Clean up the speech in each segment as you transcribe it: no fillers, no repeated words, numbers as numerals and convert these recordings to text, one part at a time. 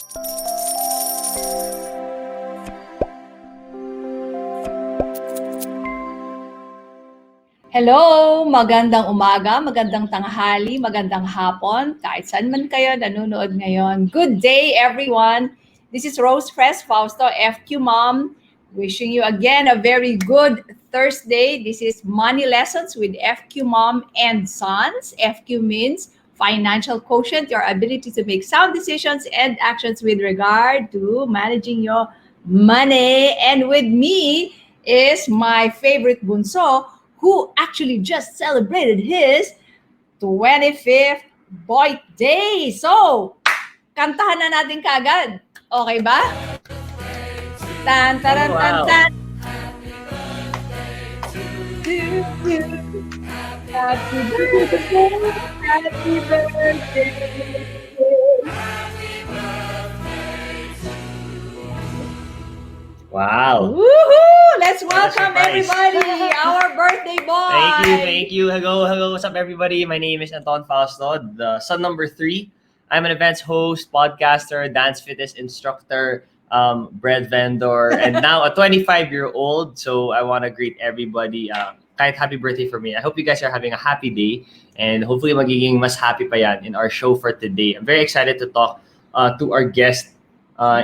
Hello! Magandang umaga, magandang tanghali, magandang hapon, kahit saan man kayo nanonood ngayon. Good day, everyone! This is Rose Press Fausto, FQ Mom, wishing you again a very good Thursday. This is Money Lessons with FQ Mom and Sons. FQ means financial quotient, your ability to make sound decisions and actions with regard to managing your money. And with me is my favorite bunso, who actually just celebrated his 25th birthday. So, kantahan na natin kagad. Okay ba? Tan, taran, tan, tan. Happy birthday, happy birthday. Wow. Woohoo! Let's welcome everybody, our birthday boy. Thank you. Hello. What's up, everybody? My name is Anton Fausto, the son number 3. I'm an events host, podcaster, dance fitness instructor, bread vendor, and now a 25-year-old. So I want to greet everybody. Kahit happy birthday for me. I hope you guys are having a happy day, and hopefully magiging mas happy pa yan in our show for today. I'm very excited to talk to our guest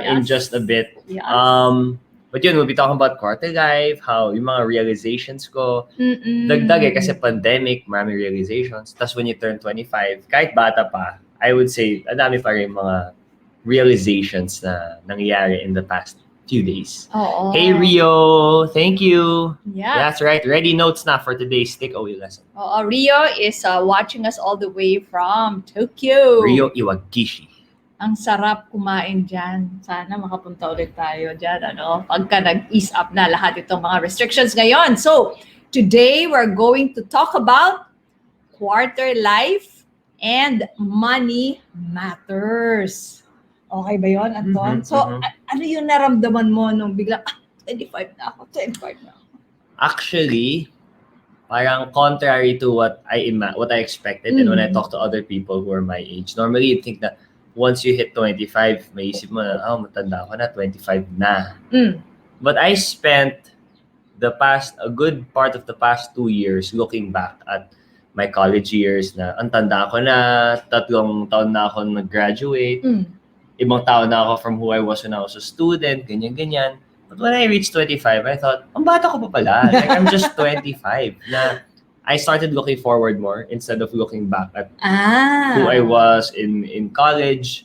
in just a bit. Yes. But yun, we'll be talking about Quarterlife, how yung mga realizations ko. Dagdag kasi pandemic, marami realizations. Tapos when you turn 25, kahit bata pa, I would say, adami pa rin mga realizations na nangyari in the past few days. Oo. Hey, Rio! Thank you! Yeah. That's right. Ready notes na for today's takeaway lesson. Rio is watching us all the way from Tokyo. Rio Iwagishi. Ang sarap kumain dyan. Sana makapunta ulit tayo dyan, pagka nag-ease up na lahat itong mga restrictions ngayon. So, today we're going to talk about quarter life and money matters. Okay ba yun, Anton? Ano yung naramdaman mo nung bigla, 25 na ako. Actually, parang contrary to what I expected and when I talk to other people who are my age. Normally, you'd think that once you hit 25, maisip mo na, matanda ko na, 25 na. But I spent a good part of the past 2 years looking back at my college years na ang tanda ko na, 3 taon na ako nag-graduate, ibang taon na ako from who I was when I was a student, ganyan. But when I reached 25, I thought, ang bata ko pa pala. Like, I'm just 25 na I started looking forward more instead of looking back at who I was in college,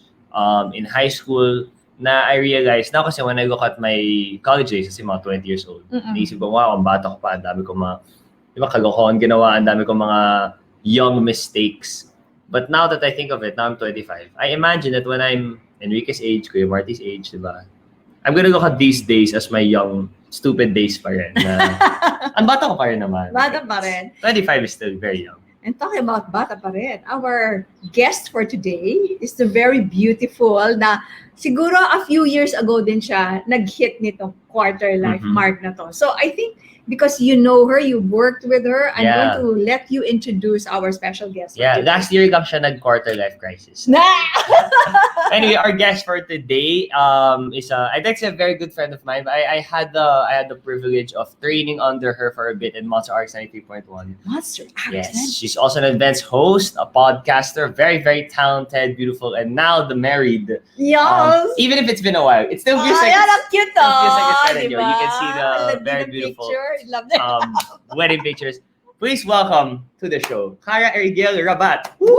in high school, na I realized, now kasi when I look at my college days, kasi mga 20 years old, naisip ko, wow, ang bata ko pa, ang dami ko mga, kalokohan ginawa, ang dami ko mga young mistakes. But now that I think of it, now I'm 25, I imagine that when I'm Enrique's age, Kuya Marty's age, diba? I'm gonna look at these days as my young, stupid days pa rin. Ang bata ko pa rin naman. Bata pa rin. 25 is still very young. And talking about bata pa rin, our guest for today is the very beautiful na siguro a few years ago din siya nag-hit nitong quarter life mark na to. So I think because you know her, you worked with her, I'm going to let you introduce our special guest. Yeah, last year lang siya nag-quarter life crisis. Anyway, our guest for today is I think she's a very good friend of mine. But I had the privilege of training under her for a bit in Monster Arts 93.1. Monster Arts. Yes, she's also an events host, a podcaster, very, very talented, beautiful, and now the married. Yes. Even if it's been a while, it still feels like cute. It feels like it's kind of you can see the very beautiful wedding pictures. Please welcome to the show, Cara-Eriguel-Rabat. Woo!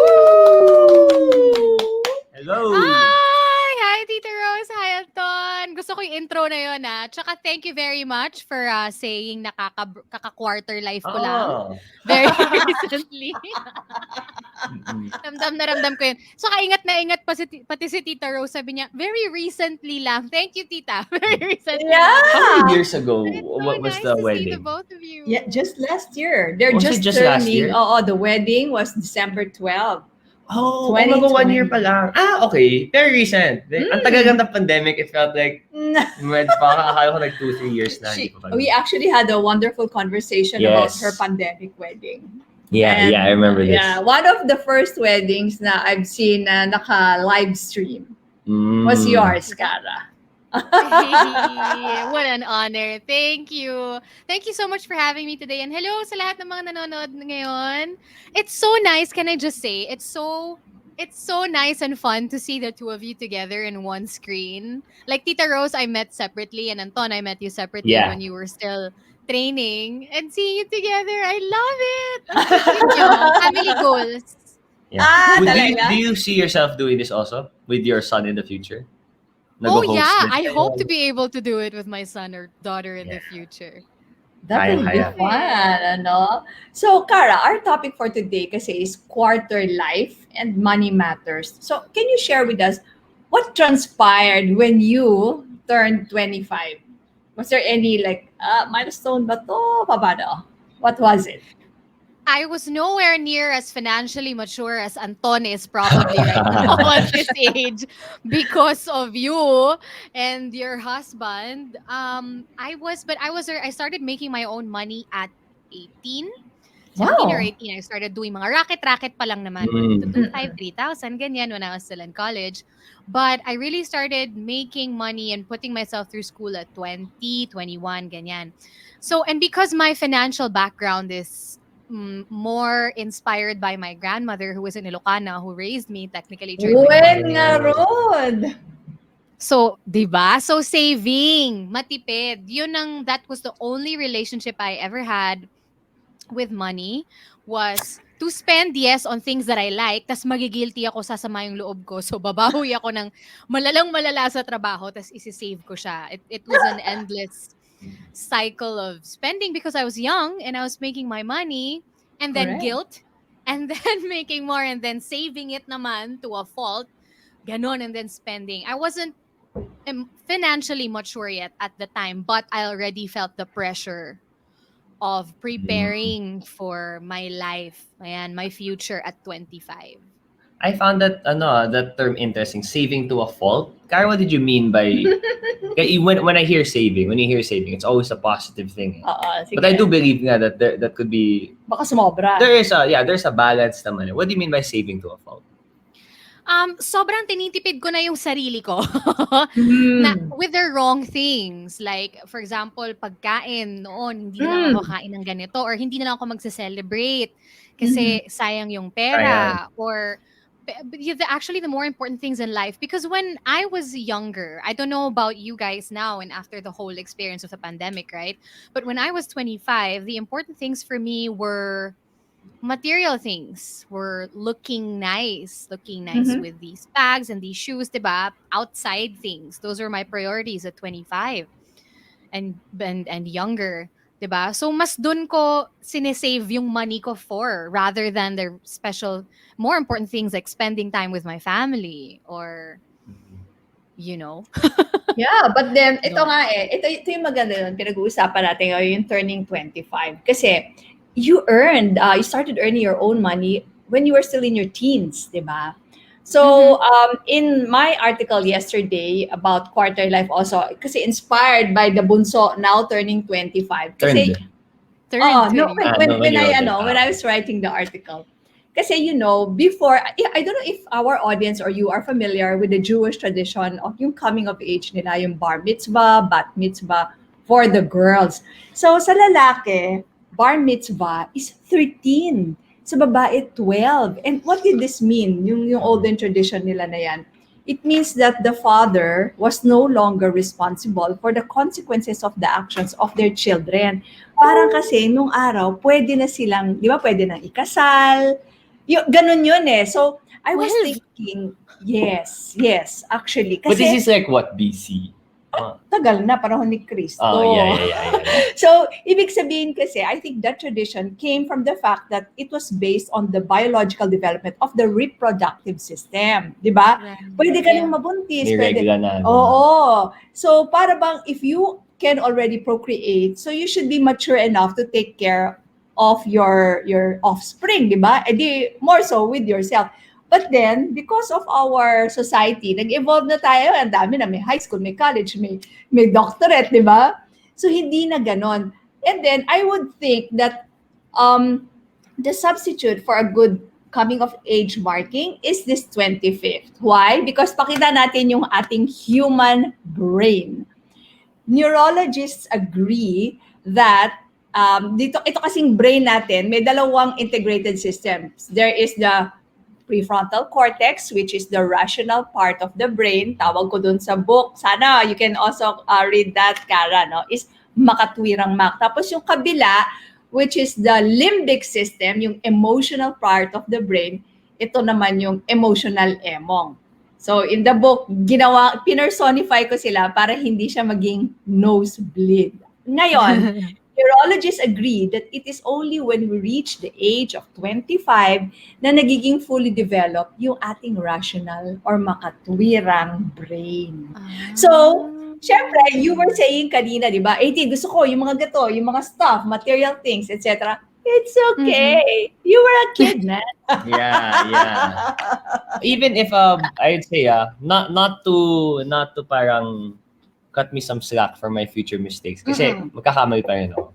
Hello. Hi, Tita Rose. Hi, Anton. Gusto ko yung intro na yun, Tsaka thank you very much for saying kaka-quarter life ko lang. Very recently. Ramdam ko yun. Saka ingat na ingat pati si Tita Rose. Sabi niya, very recently lang. Thank you, Tita. Very recently. Yeah. How many years ago? What was nice the to wedding? see the both of you. Yeah, just last year. They're Was just it just last turning. year? The wedding was December 12. Oh, 2020. 1 year pa lang. Okay. Very recent. Ang tagal lang ng pandemic, it felt like, akala ko like 2-3 years na. We actually had a wonderful conversation about her pandemic wedding. Yeah, I remember this. Yeah, one of the first weddings na I've seen na naka-live stream. was yours, Cara. What an honor. Thank you. Thank you so much for having me today. And hello sa lahat ng mga nanonood ngayon. It's so nice, can I just say? It's so nice and fun to see the two of you together in one screen. Like Tita Rose, I met separately, and Anton, I met you separately Yeah. when you were still training. And seeing you together, I love it. Ang cute nyo. Family goals. Ah, do talaga? you see yourself doing this also with your son in the future? Oh Nag-host yeah, din I kayo? hope to be able to do it with my son or daughter in the Yeah. future. That will be Kaya. fun, ano? So, Cara, our topic for today kasi is quarter life and money matters. So, can you share with us what transpired when you turned 25? Was there any milestone ba to? Paano? What was it? I was nowhere near as financially mature as Anton is probably right now at this age because of you and your husband. I started making my own money at 18. 17 or Wow. 18, I started doing mga racket-racket pa lang naman. Mm. 2,500, 3,000, ganyan when I was still in college. But I really started making money and putting myself through school at 20, 21, ganyan. So, and because my financial background is more inspired by my grandmother who was in Ilocana who raised me technically during my When formative nga years. ron? So, 'di ba? So saving, matipid. That was the only relationship I ever had with money was to spend, yes, on things that I like, tas magigilty ako, sasama yung loob ko. So, babawi ako ng malala sa trabaho, tas isi-save ko siya. It was an endless cycle of spending because I was young and I was making my money and then Correct. guilt and then making more and then saving it naman to a fault. Ganon and then spending. I wasn't financially mature yet at the time, but I already felt the pressure of preparing for my life, ayan, my future at 25. I found that term interesting, saving to a fault. Kara, what did you mean by when I hear saving, it's always a positive thing. Oo, sige. But I do believe nga that that could be Baka sumobra. there's a balance naman. What do you mean by saving to a fault? Sobrang tinitipid ko na yung sarili ko Hmm. na with the wrong things. Like, for example, pagkain noon, hindi na lang ako kain ng ganito or hindi na lang ako magse-celebrate kasi sayang yung pera or actually the more important things in life. Because when I was younger, I don't know about you guys now and after the whole experience of the pandemic, right? But when I was 25, the important things for me were material things, were looking nice with these bags and these shoes, diba? Outside things. Those were my priorities at 25 and younger, diba? So mas dun ko sinesave yung money ko for rather than the special, more important things like spending time with my family or, you know. Yeah, but then, ito No. nga ito yung maganda yun, pinag-uusapan natin ngayon, yung turning 25. Kasi, you started earning your own money when you were still in your teens, di ba? So, in my article yesterday about quarter life also, kasi inspired by the bunso now turning 25. Kasi, Turned no, 25. when I was writing the article. Kasi, before, I don't know if our audience or you are familiar with the Jewish tradition of yung coming of age nila, yung bar mitzvah, bat mitzvah for the girls. So, sa lalaki, bar mitzvah is 13. Sa babae, 12. And what did this mean? Yung olden tradition nila na yan. It means that the father was no longer responsible for the consequences of the actions of their children. Parang kasi, nung araw, pwede na silang, di ba, pwede nang ikasal. Ganun yun eh. So, I was thinking, yes, actually. Kasi, But this is like what, BC? tagal na, panahon ni Cristo. Yeah. So, ibig sabihin kasi, I think that tradition came from the fact that it was based on the biological development of the reproductive system. Di ba? Right. Pwede ka nang mabuntis. May Pwede. regla na. Oo. So, para bang if you can already procreate, so you should be mature enough to take care of your offspring, di ba? E di, more so with yourself. But then, because of our society, nag-evolve na tayo. Ang dami na, may high school, may college, may doctorate, di ba? So, hindi na ganon. And then, I would think that the substitute for a good coming of age marking is this 25th. Why? Because pakita natin yung ating human brain. Neurologists agree that ito kasing brain natin, may dalawang integrated systems. There is the prefrontal cortex, which is the rational part of the brain. Tawag ko dun sa book. Sana you can also read that, Cara, no? Is Makatwirang Mak. Tapos yung kabila, which is the limbic system, yung emotional part of the brain, ito naman yung emotional emong. So in the book, pinersonify ko sila para hindi siya maging nosebleed. Ngayon, neurologists agree that it is only when we reach the age of 25 na nagiging fully developed yung ating rational or makatwirang brain. So, syempre, you were saying kanina, di ba? 18, gusto ko yung mga gato, yung mga stuff, material things, etc. It's okay. You were a kid, man. Yeah. Even if I'd say not to parang cut me some slack for my future mistakes kasi magkakamali pa rin ako.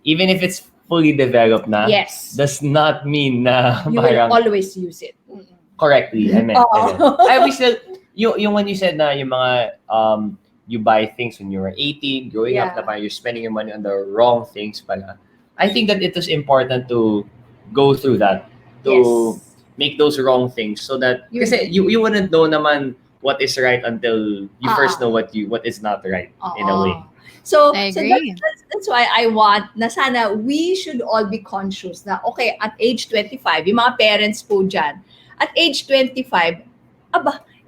Even if it's fully developed na, yes, does not mean na you parang will always use it. Correctly, I meant. I always still, yung when you said na yung mga you buy things when you were 18, growing up na parang you're spending your money on the wrong things pala. I think that it is important to go through that, to make those wrong things so that kasi you wouldn't know naman what is right until you first know what is not right in a way. So I agree. that's why I want na sana we should all be conscious na okay, at age 25, yung mga parents po dyan, at age 25,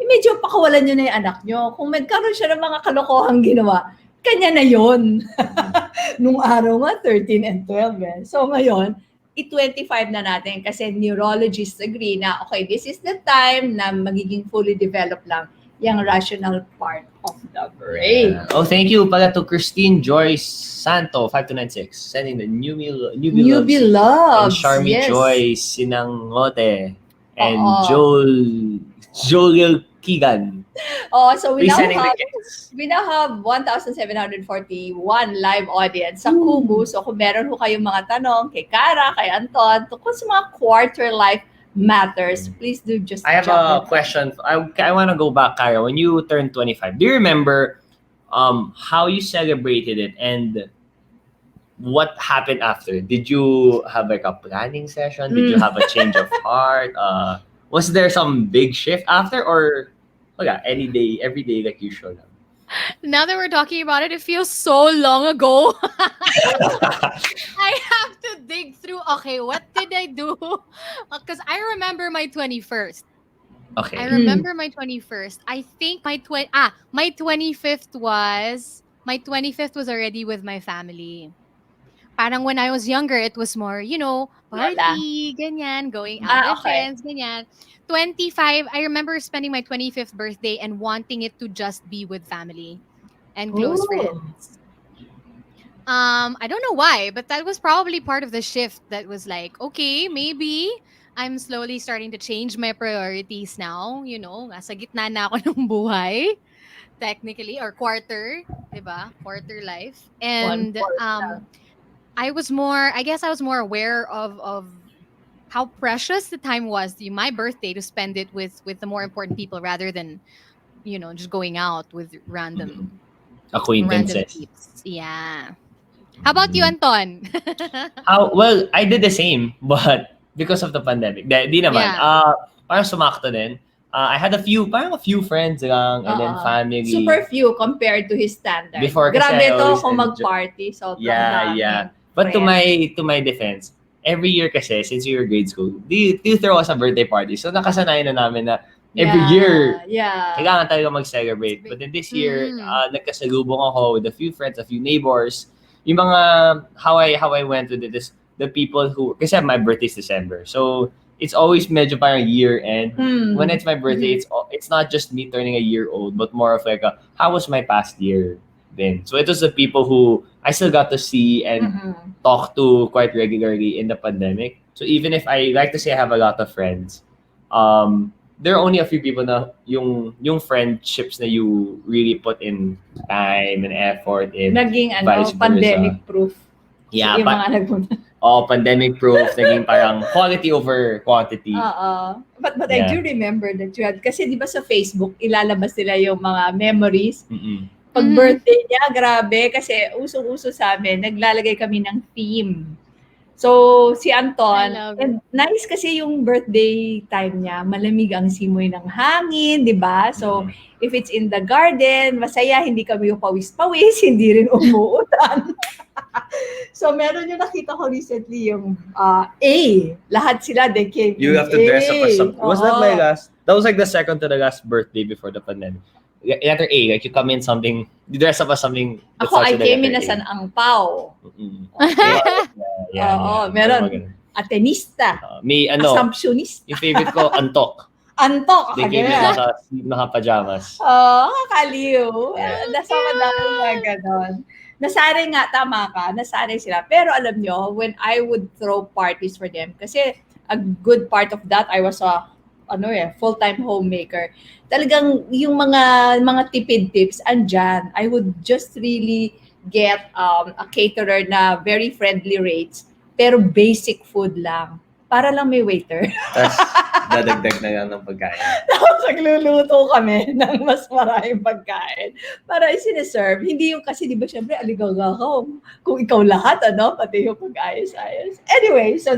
medyo pakawalan nyo na yung anak nyo. Kung magkaroon siya ng mga kalokohang ginawa, kanya na yun. Nung araw nga, 13 and 12. Eh. So ngayon, i-25 na natin kasi neurologists agree na, okay, this is the time na magiging fully developed lang yung rational part of the brain. Oh, thank you pala to Christine Joyce Santo, 5296, sending the newbie loves. And Charmy Joyce, Sinangote, and Joel Keegan. So we now have 1,741 live audience sa Kumu. So kung meron ho kayong mga tanong kay Cara, kay Anton, tungkol sa mga quarter-life matters, please do just I have a question. I want to go back, Cara. When you turned 25, do you remember how you celebrated it and what happened after? Did you have like a planning session? Did you have a change of heart? Was there some big shift after, or any day, every day like usual? Now that we're talking about it, it feels so long ago. I have to dig through. Okay, what did I do? Because I remember my 21st. Okay. I remember my 21st. I think my 25th was already with my family. Parang when I was younger, it was more, party, ganyan, going out with friends, ganyan. 25, I remember spending my 25th birthday and wanting it to just be with family and close friends. I don't know why, but that was probably part of the shift that was like, okay, maybe I'm slowly starting to change my priorities now, nasa gitna na ako ng buhay, technically, or quarter, diba? Quarter life. And I was more aware of how precious the time was, my birthday, to spend it with the more important people rather than, just going out with random acquaintances. Yeah. How about you, Anton? Well, I did the same, but because of the pandemic, di naman. Parang sumakto din. I had a few friends lang, and then family. Super few compared to his standard. Before, grabe to kung mag-party. So yeah. But to my defense, every year kasi, since we were grade school, do you throw us a birthday party? So nakasanayan na namin na every year, kailangan talaga mag-celebrate. But then this year, nagkasalubong ako with a few friends, a few neighbors. Yung mga, how I went with it is the people who, kasi my birthday is December. So, it's always medyo parang year end. When it's my birthday, it's not just me turning a year old, but more of like how was my past year then? So it was the people who I still got to see and talk to quite regularly in the pandemic. So even if I like to say I have a lot of friends, there are only a few people na yung friendships na you really put in time and effort in. Naging pandemic proof. Yeah, yung mga nagpunta. pandemic-proof, naging parang quality over quantity. But I do remember that you had, kasi di ba sa Facebook, ilalabas nila yung mga memories. Pag birthday niya, grabe, kasi usong-uso sa amin, naglalagay kami ng theme. So, si Anton, and nice kasi yung birthday time niya, malamig ang simoy ng hangin, di ba? So, if it's in the garden, masaya, hindi kami yung pawis-pawis, hindi rin umuulan. So, meron yung nakita ko recently yung A. Lahat sila, they came You have to dress up as something. Was that my last? That was like the second to the last birthday before the pandemic. Letter A, like you come in something, you dress up as something. Ako, I came in as an angpao. Meron. Atenista. May Assumptionista. Yung favorite ko, antok. Antok. They came in naka-pajamas. Kakaliw. Nasa madami nga ganon. Nasanay nga, tama ka, nasanay sila. Pero alam nyo, when I would throw parties for them, kasi a good part of that, I was a full-time homemaker. Talagang yung mga tipid tips andyan, I would just really get a caterer na very friendly rates, pero basic food lang. Para lang may waiter. Tapos, dadagdag na yan ng pagkain. Tapos, nagluluto kami ng mas maraming pagkain para isineserve. Hindi yung kasi, di ba, syempre, aligaw ako. Kung ikaw lahat, pati yung pag-ayos-ayos. Anyway, so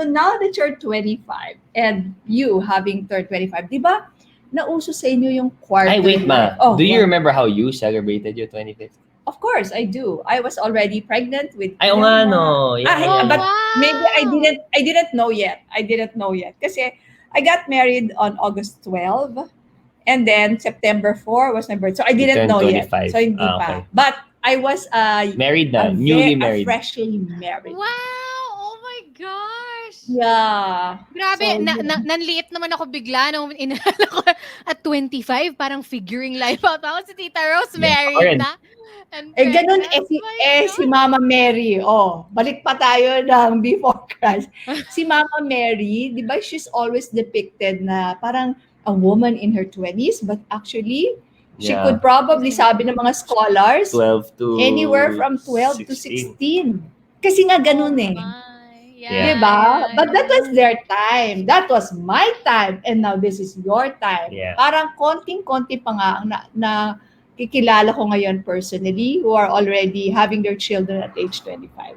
now that you're 25 and you having turned 25, di ba, nauso sa inyo yung quarter. Ay, wait, ma. Do you remember how you celebrated your 25th? Of course, I do. I was already pregnant with. Ay, nga, no. Yeah. But maybe I didn't know yet. Kasi I got married on August 12, and then September 4 was my birth. So I didn't know 25. Yet. So hindi pa. But I was married na, newly married. Freshly married. Wow! Oh my gosh! Yeah. Grabe, so, nanliit naman ako bigla nung inala ko at 25, parang figuring life out. Ako si Tita Rose married na. Ganun si Mama Mary. Balik pa tayo ng before Christ. Si Mama Mary, di ba, she's always depicted na parang a woman in her 20s, but actually, she could probably, sabi ng mga scholars, 12 to anywhere from 12 to 16. Kasi nga ganun eh. Yeah. Diba? But that was their time. That was my time. And now this is your time. Yeah. Parang konting-konti pa nga na kikilala ko ngayon personally who are already having their children at age 25.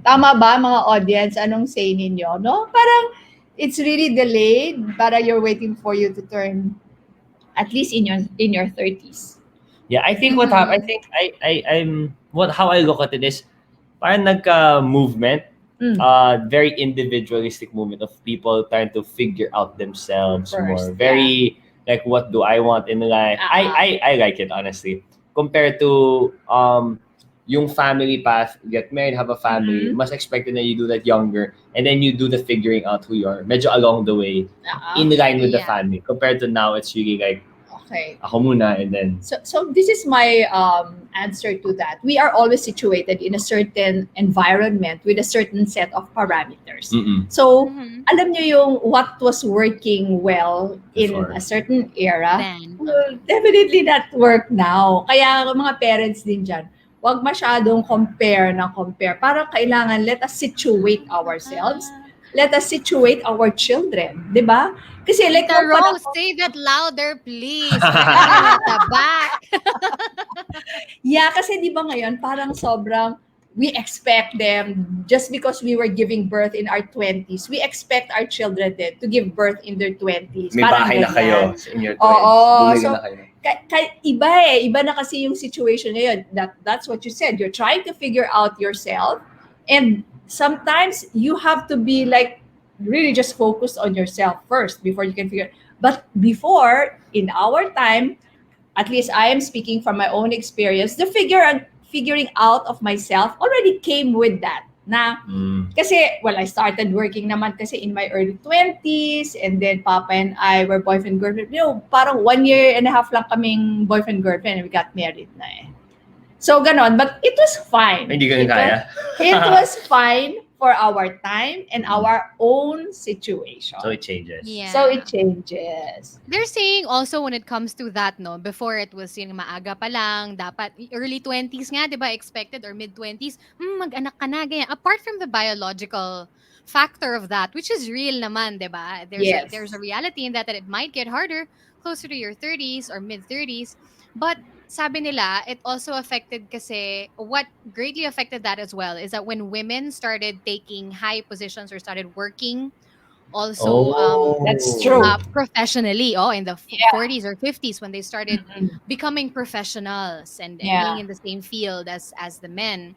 Tama ba, mga audience? Anong say ninyo? No? Parang it's really delayed. Para you're waiting for you to turn at least in your 30s. Yeah, I think what happened, how I look at it is parang nagka-movement, very individualistic movement of people trying to figure out themselves more. Very like, what do I want in life? I like it, honestly. Compared to yung family path, get married, have a family, mas expected na you do that younger, and then you do the figuring out who you are, medyo along the way, in line with the family. Compared to now, it's really like, ako muna, and then... So this is my answer to that. We are always situated in a certain environment with a certain set of parameters. So, alam nyo yung what was working well in a certain era will definitely not work now. Kaya mga parents din dyan, wag masyadong compare. Parang kailangan let us situate ourselves. Let us situate our children. Diba? Kasi like Rose, say that louder, please. At the back. Yeah, kasi di ba ngayon, parang sobrang, we expect them, just because we were giving birth in our 20s, we expect our children then to give birth in their 20s. May bahay na kayo in your 20s. Oo. So, iba na kasi yung situation ngayon. That's what you said. You're trying to figure out yourself, and sometimes you have to be like, really just focus on yourself first before you can figure. But before, in our time, at least I am speaking from my own experience, the figuring out of myself already came with that. Kasi, I started working naman kasi in my early 20s, and then Papa and I were boyfriend-girlfriend. Parang 1.5 years lang kaming boyfriend-girlfriend, and we got married na eh. So, ganon. But it was fine. Hindi ganun kaya? It was fine for our time and our own situation. So it changes. Yeah. So it changes. They're saying also when it comes to that, no, before it was yung maaga pa lang, dapat early 20s nga, di ba, expected, or mid 20s, mag-anak ka na, ganyan. Apart from the biological factor of that, which is real naman, di ba? There's a reality in that it might get harder closer to your 30s or mid 30s. But sabi nila, it also affected kasi, what greatly affected that as well is that when women started taking high positions or started working also That's true. professionally, in the Yeah. 40s or 50s, when they started Mhm. becoming professionals and Yeah. being in the same field as the men.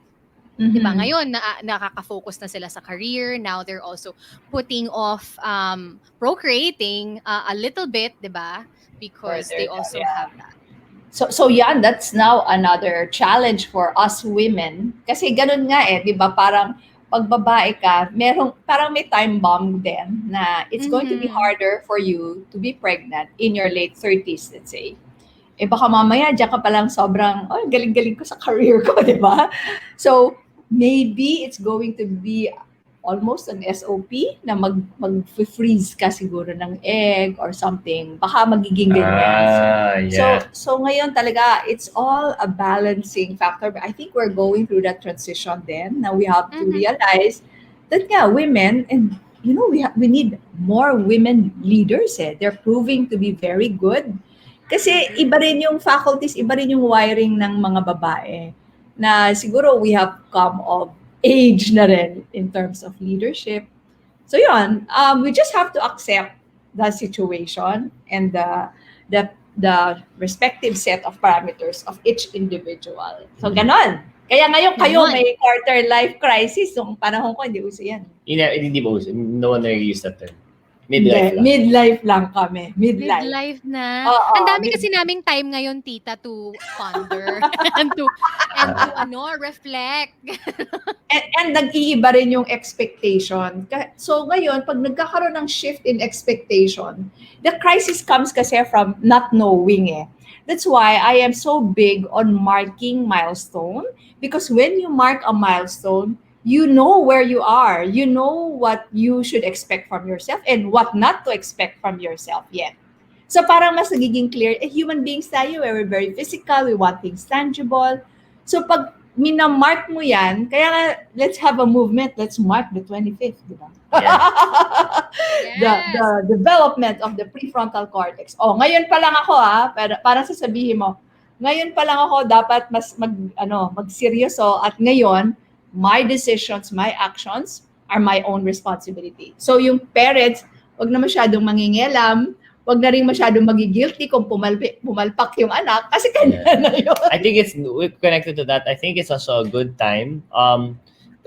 Diba? Mhm. Ngayon, nakaka-focus na sila sa career. Now they're also putting off procreating a little bit, diba? Because Further they down, also yeah. have that. So yeah, that's now another challenge for us women. Kasi ganun nga di ba? Parang pag babae ka, parang may time bomb din na it's going to be Mhm. harder for you to be pregnant in your late 30s, let's say. Baka mamaya diyan ka palang sobrang, galing-galing ko sa career ko, di ba? So, maybe it's going to be almost an SOP na mag-freeze ka siguro ng egg or something. Baka magiging ganyan. Yeah. So ngayon talaga, it's all a balancing factor. But I think we're going through that transition then. Now we have to realize that women, and we need more women leaders. They're proving to be very good. Kasi iba rin yung faculties, iba rin yung wiring ng mga babae. Na siguro we have come of age na rin in terms of leadership. So yun, we just have to accept the situation and the respective set of parameters of each individual. So ganon. Kaya ngayon kayo Ganon. may quarter life crisis. Nung panahon ko, hindi uso yan. Hindi ba uso? No one really used that term. Midlife lang. Midlife lang kami. Midlife. Midlife na. Oo, Ang dami kasi naming time ngayon, tita, to ponder and to reflect. And nag-iiba rin yung expectation. So ngayon, pag nagkakaroon ng shift in expectation, the crisis comes kasi from not knowing That's why I am so big on marking milestone, because when you mark a milestone, you know where you are. You know what you should expect from yourself and what not to expect from yourself yet. So parang mas nagiging clear, human beings tayo, we're very physical, we want things tangible. So pag minamark mo yan, kaya nga, let's have a movement, let's mark the 25th, di ba? The development of the prefrontal cortex. Ngayon pa lang ako para sasabihin mo, ngayon pa lang ako dapat mas magseryoso at ngayon, my decisions, my actions are my own responsibility. So yung parents, wag na masyadong mangingialam, wag na rin masyadong magigilty kung pumalpak yung anak kasi kanya na yun. I think it's connected to that. I think it's also a good time.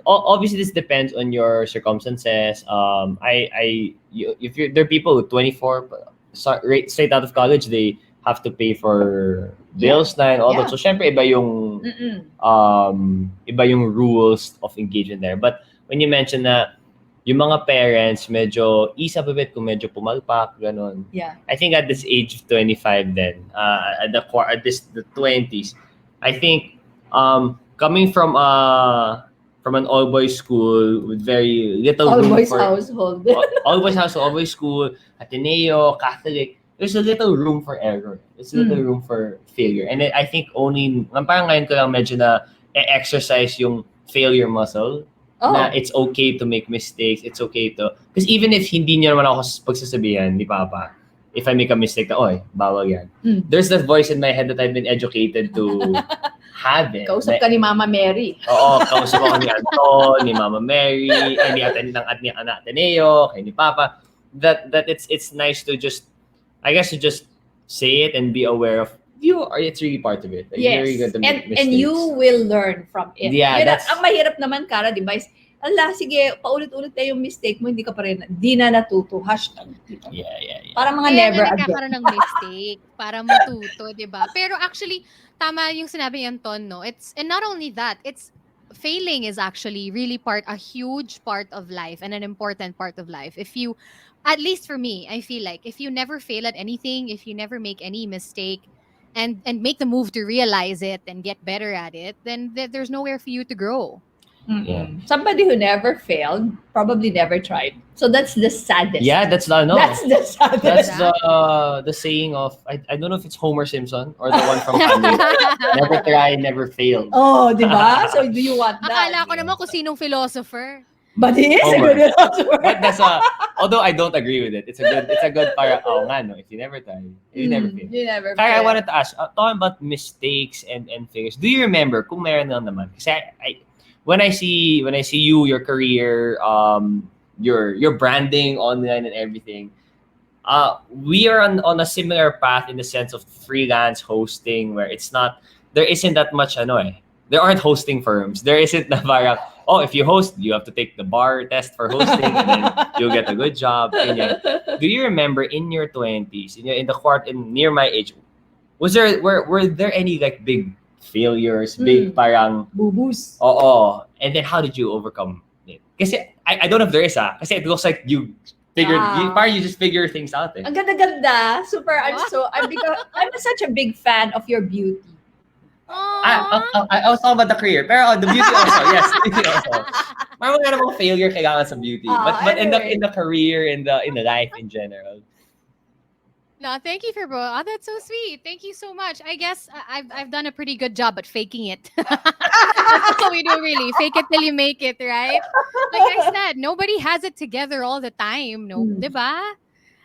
Obviously this depends on your circumstances. If there are people with 24 straight out of college, they have to pay for bills na and all that. So syempre iba yung rules of engagement there. But when you mention na yung mga parents medyo isa pa bit kung medyo pumalpak ganon. Yeah. I think at this age of 25 then at the 20s, I think coming from an all boys school with very little all room boys for household. all boys household, all boys school, Ateneo, Catholic, there's a little room for error. There's a little room for failure. And I think only parang ngayon ko lang medyo na exercise yung failure muscle. Na it's okay to make mistakes. It's okay to... Because even if hindi niya naman ako pagsasabihan ni Papa, if I make a mistake na, bawal yan. There's that voice in my head that I've been educated to have it. Kausap ka ni Mama Mary. Oo, kausap ako ni Anton, ni Mama Mary, ni Ateneo, kay ni Papa. That it's nice to just, I guess, to just say it and be aware of it's really part of it. Like, yes. You're going to make mistakes. And you will learn from it. Yeah, that's... Ang mahirap naman, Cara, di ba? Sige, paulit-ulit na yung mistake mo, hindi ka pa rin, di na natuto. #. Yeah. Para mga Kaya never nga again. nagkakaroon ng mistake para matuto, di ba? Pero actually, tama yung sinabi ni Anton, no? And not only that, failing is actually really a huge part of life and an important part of life. If you, at least for me, I feel like if you never fail at anything, if you never make any mistake, and make the move to realize it and get better at it, then there's nowhere for you to grow. Somebody who never failed probably never tried. So that's the saddest. Yeah, that's not no. That's the saddest. That's the saying of I don't know if it's Homer Simpson or the one from Family. Never try, never fail. Oh, di ba? So do you want that? Akala ko naman kung sinong philosopher. But he is Homer. a good philosopher. But that's although I don't agree with it. It's a good para nga no. If you never try, you never fail. You never Kaya I fail. wanted to ask, talking about mistakes and failures. Do you remember kung meron lang naman? Kasi when I see you, your career, your branding online and everything, we are on a similar path in the sense of freelance hosting where there isn't that much there aren't hosting firms. There isn't na parang, if you host, you have to take the bar test for hosting and then you'll get a good job. Ganyan. Do you remember in your 20s, near my age, were there any like big failures, big parang boo-boos? And then how did you overcome it? Kasi I don't know if there is kasi it looks like you figured you just figure things out. Ang ganda-ganda. Super. I'm such a big fan of your beauty. I was talking about the career, pero the beauty also, yes, beauty also. Parang wala namang failure kailangan sa beauty, but anyway. in the career, in the life in general. No, thank you for that's so sweet. Thank you so much. I guess I've done a pretty good job at faking it. That's what we do, really. Fake it till you make it, right? Like I said, nobody has it together all the time. No, diba?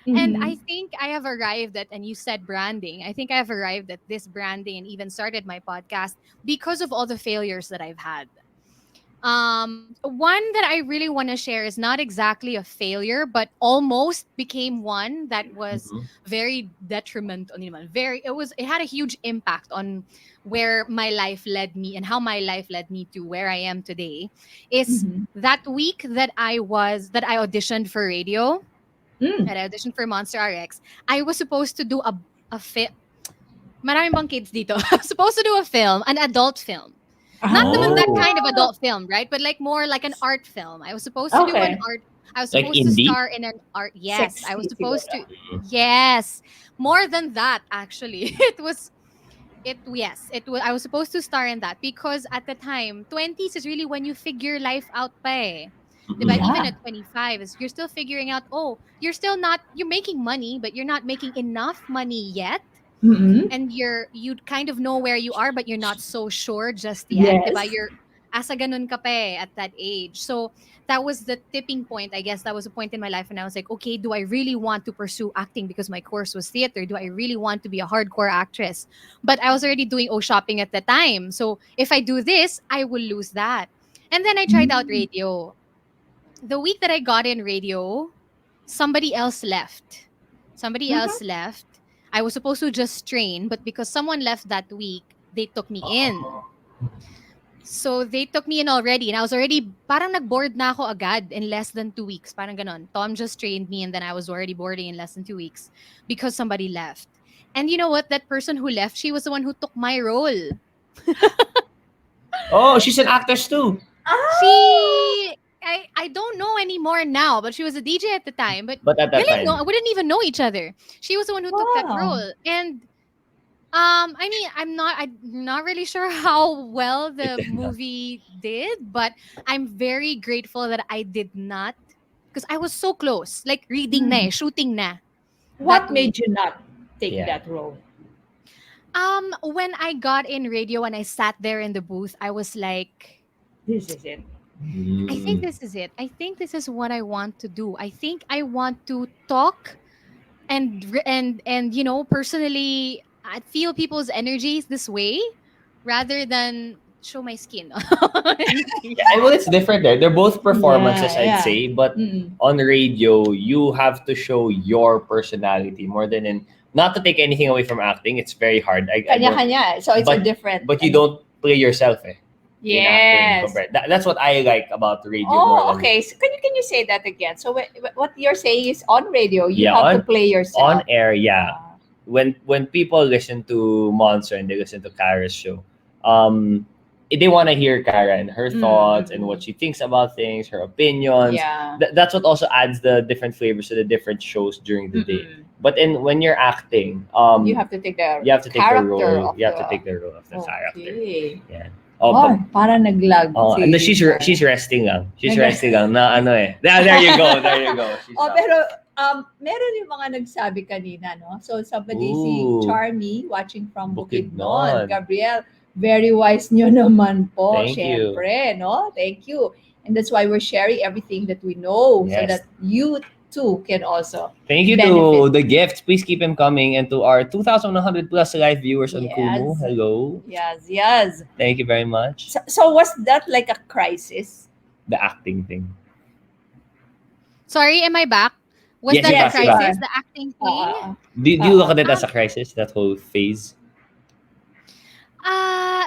And I think I have arrived at, and you said branding, I think I have arrived at this branding and even started my podcast because of all the failures that I've had. One that I really want to share is not exactly a failure, but almost became one that was very detrimental. It had a huge impact on where my life led me and how my life led me to where I am today. Is that week that I auditioned for radio. That I auditioned for Monster RX. I was supposed to do a film. Maraming bang kids dito? I was supposed to do a film, an adult film. Not naman that kind of adult film, right? But like more like an art film. I was supposed to do an art. I was supposed to star in an art. Yes, I was supposed to. Yes, more than that actually. I was supposed to star in that because at the time, 20s is really when you figure life out pa eh. Diba? Even at 25, you're still figuring out, you're making money, but you're not making enough money yet. And you kind of know where you are, but you're not so sure just yet. Yes. Diba? You're asa ganun ka pa eh at that age. So that was the tipping point. I guess that was a point in my life. And I was like, okay, do I really want to pursue acting because my course was theater? Do I really want to be a hardcore actress? But I was already doing shopping at the time. So if I do this, I will lose that. And then I tried out radio. The week that I got in radio, somebody else left. I was supposed to just train, but because someone left that week, they took me in. So they took me in already, and I was already, parang nag-board na ako agad in less than 2 weeks. Parang ganon. Tom just trained me, and then I was already boarding in less than 2 weeks because somebody left. And you know what? That person who left, she was the one who took my role. Oh, she's an actress too. I don't know anymore now, but she was a DJ at the time. But at that time, we didn't even know each other. She was the one who took that role. And I mean, I'm not really sure how well the movie did, but I'm very grateful that I did not, because I was so close, like reading na, shooting na. What made you not take that role? When I got in radio and I sat there in the booth, I was like, this is it. I think this is it. I think this is what I want to do. I think I want to talk and personally, I feel people's energies this way rather than show my skin. Well, it's different there. They're both performances, I'd say, but on radio, you have to show your personality more than in. Not to take anything away from acting, it's very hard. Kanya-kanya. So it's a different. But you don't play yourself, eh. Yes. That's what I like about radio. Oh, okay. So can you say that again? So what you're saying is on radio, you have to play yourself. On air, yeah. When people listen to Monster and they listen to Kara's show, they want to hear Cara and her thoughts and what she thinks about things, her opinions. Yeah. That's what also adds the different flavors to the different shows during the day. But when you're acting, you have to take the role. You have to take the role of the character. character. Yeah. Oh, parang nag-lag. And she's resting lang. She's resting lang na ano eh. There you go. There you go. Pero meron yung mga nagsabi kanina, no? So somebody si Charmy watching from Bukidnon. Gabriel, very wise nyo naman po. Thank you. Syempre, no? Thank you. And that's why we're sharing everything that we know so that you too can also Thank you to the gifts. Please keep them coming. And to our 2,100 plus live viewers on Kumu. Hello. Yes. Thank you very much. So was that like a crisis? The acting thing. Sorry, am I back? Was that a crisis? The acting thing? Do you look at it as a crisis, that whole phase?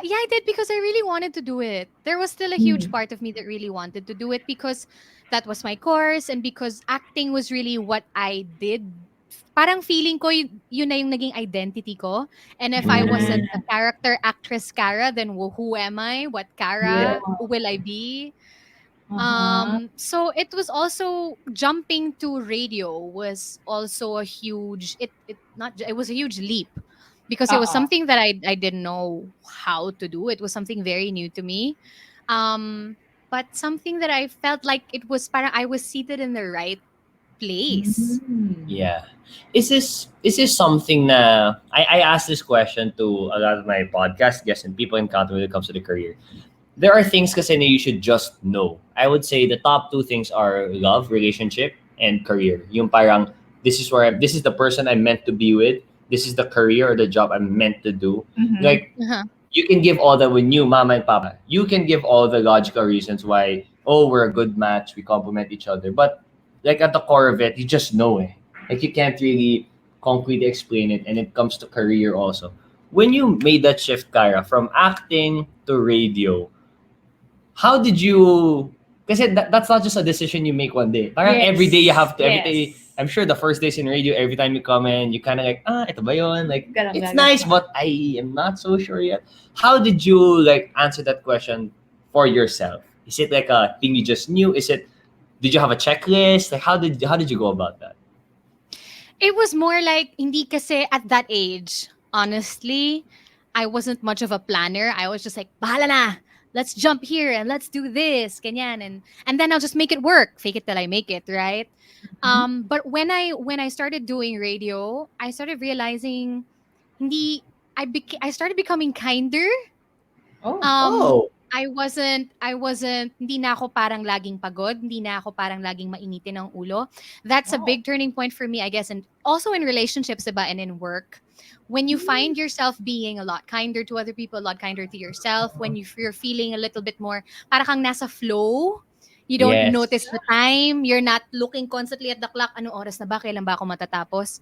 Yeah, I did because I really wanted to do it. There was still a huge part of me that really wanted to do it because that was my course and because acting was really what I did. Parang feeling ko yun na yung naging identity ko. And if I wasn't a character actress Cara, then who am I? What Cara will I be? So it was also jumping to radio was also a huge it was a huge leap because it was something that I didn't know how to do. It was something very new to me. But something that I felt like it was parang I was seated in the right place. Yeah. Is this something na I asked this question to a lot of my podcast guests and people encounter when it comes to the career. There are things kasi na you should just know. I would say the top two things are love, relationship, and career. Yung parang, this is the person I'm meant to be with. This is the career or the job I'm meant to do. Like, you can give all the, when you, mama and papa, you can give all the logical reasons why, we're a good match, we complement each other. But like at the core of it, you just know it. Like you can't really concretely explain it. And it comes to career also. When you made that shift, Kyra, from acting to radio, how did you? Kasi that's not just a decision you make one day. Parang every day you have to. Every day, I'm sure the first days in radio, every time you come in, you kind of like, ito ba yun? Like, it's nice, but I am not so sure yet. How did you like answer that question for yourself? Is it like a thing you just knew? Did you have a checklist? Like, how did you go about that? It was more like hindi kasi at that age. Honestly, I wasn't much of a planner. I was just like, bahala na. Let's jump here and let's do this, ganyan, and then I'll just make it work. Fake it till I make it, right? But when I started doing radio, I started realizing I started becoming kinder. I wasn't hindi na ako parang laging pagod, hindi na ako parang laging mainitin ang ulo. That's a big turning point for me, I guess, and also in relationships, diba, and in work. When you find yourself being a lot kinder to other people, a lot kinder to yourself, when you're feeling a little bit more, parang kang nasa flow, you don't notice the time, you're not looking constantly at the clock, anong oras na ba, kailan ba ako matatapos?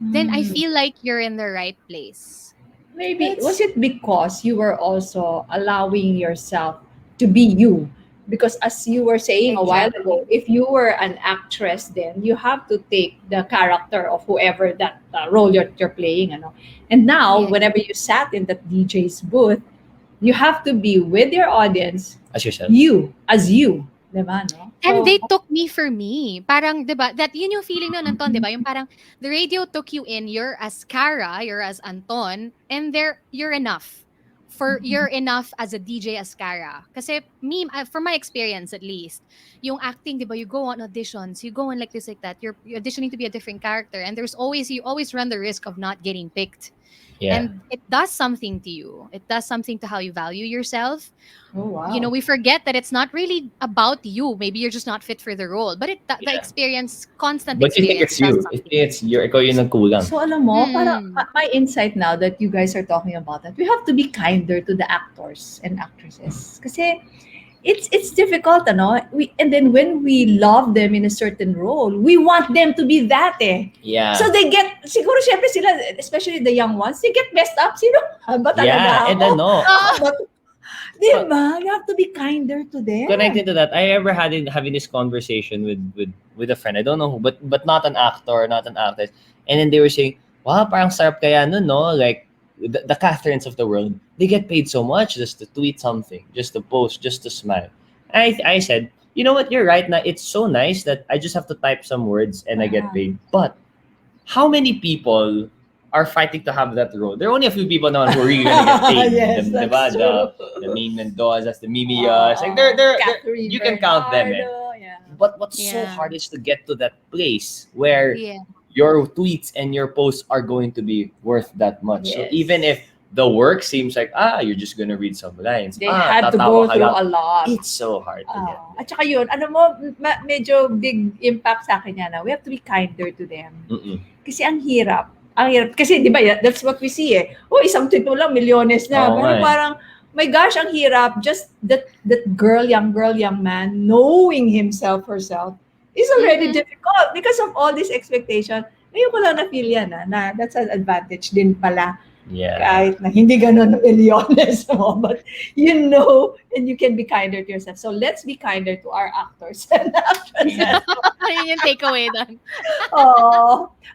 Then I feel like you're in the right place. Maybe was it because you were also allowing yourself to be you? Because as you were saying a while ago, if you were an actress, then you have to take the character of whoever that role you're playing, And now, whenever you sat in that DJ's booth, you have to be with your audience as yourself. You as you, diba, no? And they took me for me. Parang, diba, that yun yung feeling nun, Anton, diba? Yung parang, the radio took you in, you're as Cara, you're as Anton, and you're enough. You're enough as a DJ as Cara. Kasi me, from my experience at least, yung acting, diba, you go on auditions, you go on like this, like that, you're auditioning to be a different character, and you always run the risk of not getting picked. Yeah. And it does something to you. It does something to how you value yourself. Oh, wow. We forget that it's not really about you. Maybe you're just not fit for the role. But the experience, constant but experience. But you think it's you. Ikaw yung nagkulang. So alam mo, para my insight now that you guys are talking about that, we have to be kinder to the actors and actresses. Kasi it's difficult, and then when we love them in a certain role, we want them to be that Yeah. So they get, siguro syempre sila, especially the young ones, they get messed up. Sino ba talaga? Yeah, and diba? You have to be kinder to them. Connected to that, I ever having this conversation with a friend. I don't know who, but not an actor, not an actress. And then they were saying, wow, parang sarap kaya nun, no? Like, the Catherines of the world, they get paid so much just to tweet something, just to post, just to smile. I said, you know what, you're right now. It's so nice that I just have to type some words and I get paid. But how many people are fighting to have that role. There are only a few people now who are really gonna get paid. Yes, the, that's diba? true. The Main Mendozas, the Mimias. Like they're Catherine you can count them. Bernardo, yeah. But what's so Yeah. hard is to get to that place where Yeah. your tweets and your posts are going to be worth that much. So Yes. even if the work seems like, you're just gonna read some lines. They had to tatawa go ka through lang. a lot. It's so hard to get. At saka yun, mo, medyo big impact sa akin yan. We have to be kinder to them. Mm-mm. Kasi ang hirap. Kasi di ba, that's what we see eh. Isang tweet mo lang, milyones na. Oo Pero nga eh. parang, my gosh, ang hirap. Just that young man, knowing himself, herself, is already difficult because of all this expectation. Ngayon ko lang na-feel yan na that's an advantage din pala. Yeah. Kahit na hindi ganun milyones mo, but you know, and you can be kinder to yourself. So let's be kinder to our actors and actresses. Yun yung takeaway doon.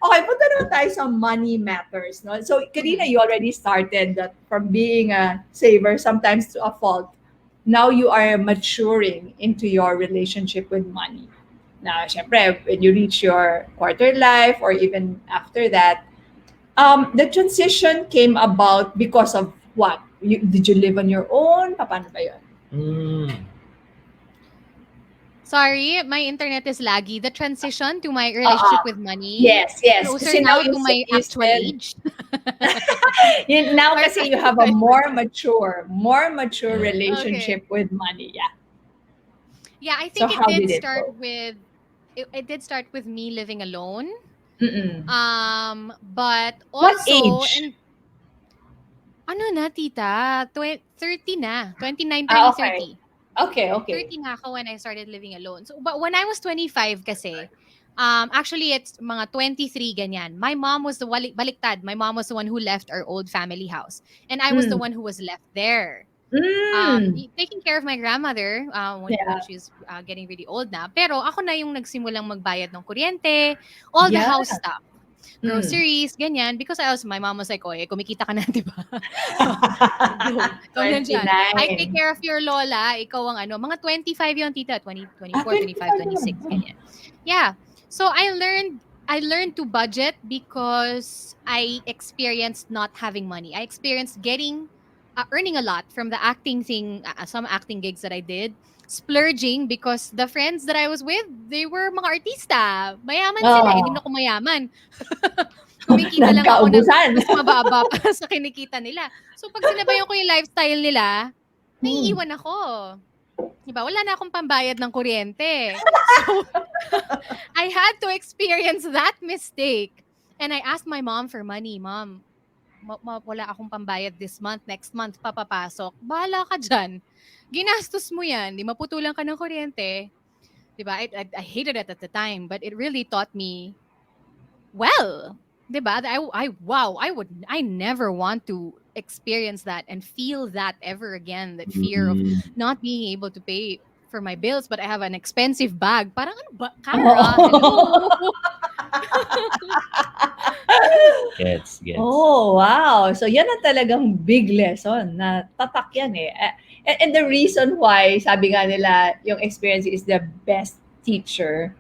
Okay, punta naman tayo sa money matters. No? So, kanina you already started that from being a saver, sometimes to a fault. Now you are maturing into your relationship with money. Now, syempre, when you reach your quarter life or even after that, the transition came about because of what? Did you live on your own? Paano ba yun? Sorry, my internet is laggy. The transition to my relationship with money. Yes. Closer Kasi now you to my you actual said- age. Now kasi you have a more mature relationship with money. Yeah. Yeah, I So think how it did did it start go? with it did start with me living alone. Mm-mm. But What also age? and ano na tita, 30 na, 29, turning 30. Okay. 30 na ako when I started living alone. So but when I was 25 kasi, actually it's mga 23 ganyan. My mom was the baliktad. My mom was the one who left our old family house and I was the one who was left there. Taking care of my grandmother when she's getting really old na. Pero ako na yung nagsimulang magbayad ng kuryente, all the house stuff. Groceries, ganyan. Because my mom was like, kumikita ka na, di ba? Ikaw nandiyan. I take care of your lola. Ikaw ang mga 25 yon tita. 20, 24, 25, 26, ganyan. Yeah. So I learned to budget because I experienced not having money. I experienced earning a lot from the acting thing, some acting gigs that I did. Splurging because the friends that I was with, they were mga artista. Mayaman sila. Hindi na ako mayaman. Kumikita lang ako ng mas mababa pa sa kinikita nila. So pag sinabayan ko yung lifestyle nila, naiiwan ako. Diba? Wala na akong pambayad ng kuryente. So I had to experience that mistake. And I asked my mom for money. Mom, wala akong pambayad this month. Next month, papapasok. Bahala ka dyan. Ginastos mo yan. Di maputulan ka ng kuryente. Diba? I hated it at the time. But it really taught me, well, diba? I never want to experience that and feel that ever again. That fear of not being able to pay for my bills, but I have an expensive bag. Parang ano ba? Cara, hello? Gets. Oh, wow. So yan ang talagang big lesson na tatak yan eh. And the reason why, sabi nga nila, yung experience is the best teacher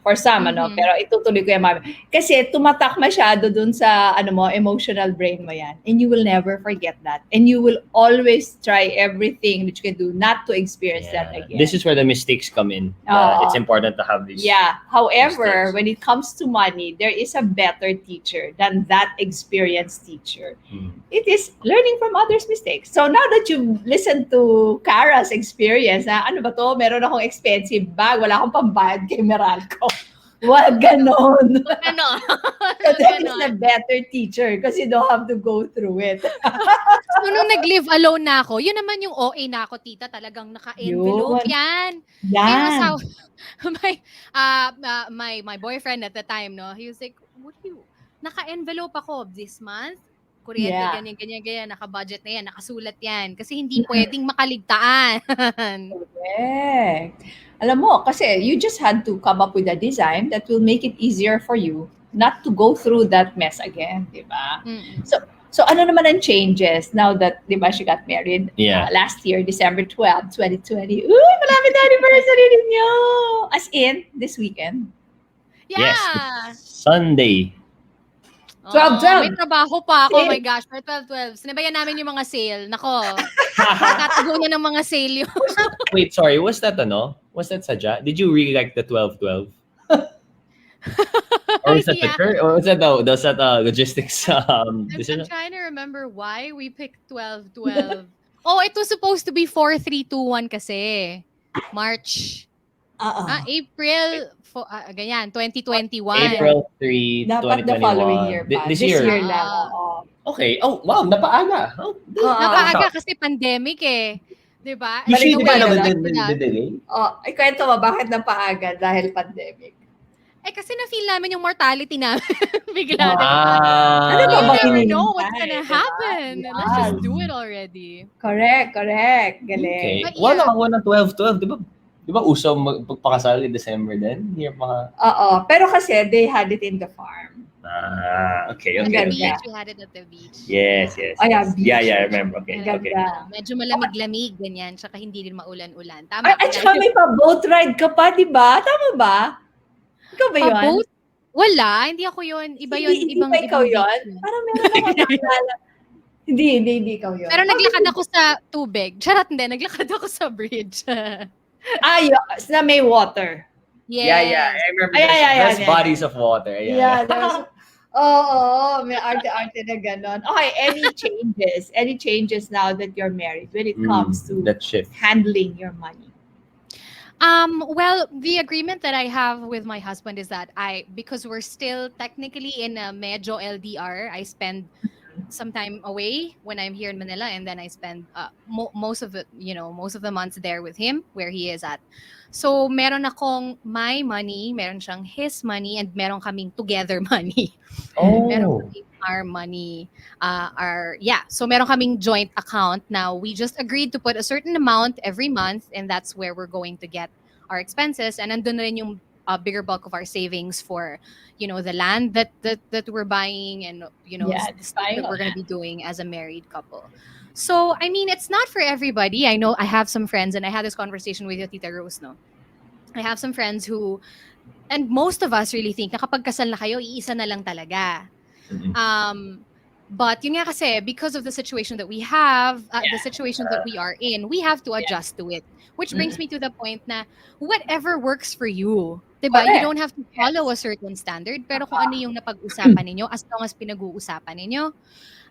for some, pero itutuloy ko yan, mami. Kasi tumatak masyado dun sa, emotional brain mo yan. And you will never forget that. And you will always try everything that you can do not to experience that again. This is where the mistakes come in. It's important to have these. Yeah. However, mistakes. when it comes to money, there is a better teacher than that experienced teacher. It is learning from others' mistakes. So now that you've listened to Cara's experience, ano ba to? Meron akong expensive bag, wala akong pambayad kay Meralco. Wag ganon. Ano? So that is the better teacher because you don't have to go through it. So, nung nag-live alone na ako, yun naman yung OA na ako, tita. Talagang naka-envelope yan. Yan. My boyfriend at the time, no, he was like, what do you, naka-envelope ako this month. Kuryente, ganyan, naka-budget na yan, nakasulat yan. Kasi hindi pwedeng makaligtaan. Correct. Alam mo, kasi you just had to come up with a design that will make it easier for you not to go through that mess again, di ba? So ano naman ang changes now that, di ba, she got married last year, December 12, 2020. Uy, malapit na anniversary ninyo! As in, this weekend. Yeah. Yes, Sunday. May trabaho pa ako. Oh my Sale. gosh, may 12-12. Sinabayan namin yung mga sale. Nako, tatago na ng mga sale yun. Wait, sorry. Was that sadya? Did you really like the 12-12? Or was that the Yeah. church? Or was that the logistics I'm decision? trying to remember why we picked 12-12. Oh, it was supposed to be 4-3-2-1 kasi. March. April, ganyan, 2021. April 3, Dapat 2021. the following year pa. This year lang. Oo. Okay. Oh, wow. Napaaga. Oh, Napaaga kasi pandemic eh. Diba? Usually, Balik di ba, na the delay? Ikwento mo, bakit napaaga? Dahil pandemic. Kasi na-feel namin yung mortality namin. Bigla. Ano ba You ba never hinihintay, know what's gonna diba? happen. Let's just do it already. Correct. Galing. Okay. But Wala ako ng 12-12. Di ba uso magpakasal in December din? Oo. Pero kasi, they had it in the farm. Okay. At the Ganda. beach, we had it at the beach. Yes. Beach. Yeah, I remember. Okay. Ganda. Medyo malamig-lamig, ganyan. Tsaka hindi rin maulan-ulan. Tama. At saka may pa-boat ride ka pa, di ba? Tama ba? Ikaw ba yun? Pa-boat? Wala. Hindi ako yun. Iba yun. Hindi ba ikaw yun? Parang meron ako nakilala. Hindi ikaw yun. Pero naglakad ako sa tubig. Charot, hindi. Naglakad ako sa bridge. Na may water. Yes. Yeah. I remember there's bodies of water. Yeah. May arte-arte na ganon. Okay, any changes now that you're married when it comes to that shift. handling your money? Well, the agreement that I have with my husband is that because we're still technically in a medyo LDR, I spend some time away when I'm here in Manila, and then I spend most of the months there with him where he is at. So meron akong my money, meron siyang his money, and meron kaming together money. Meron kaming our money, so meron kaming joint account. Now we just agreed to put a certain amount every month, and that's where we're going to get our expenses. And nandun na rin yung bigger bulk of our savings for, the land that we're buying, and the stuff that we're going to be doing as a married couple. So I mean, it's not for everybody. I know I have some friends, and I had this conversation with your Tita Rose, no? I have some friends who, and most of us really think na kapag kasal na kayo, iisa na lang talaga. But yun nga kasi, because of the situation that we have, the situation that we are in, we have to adjust to it. Which brings me to the point na whatever works for you. Diba? You don't have to follow a certain standard, pero kung ano yung napag-usapan ninyo, as long as pinag-uusapan ninyo,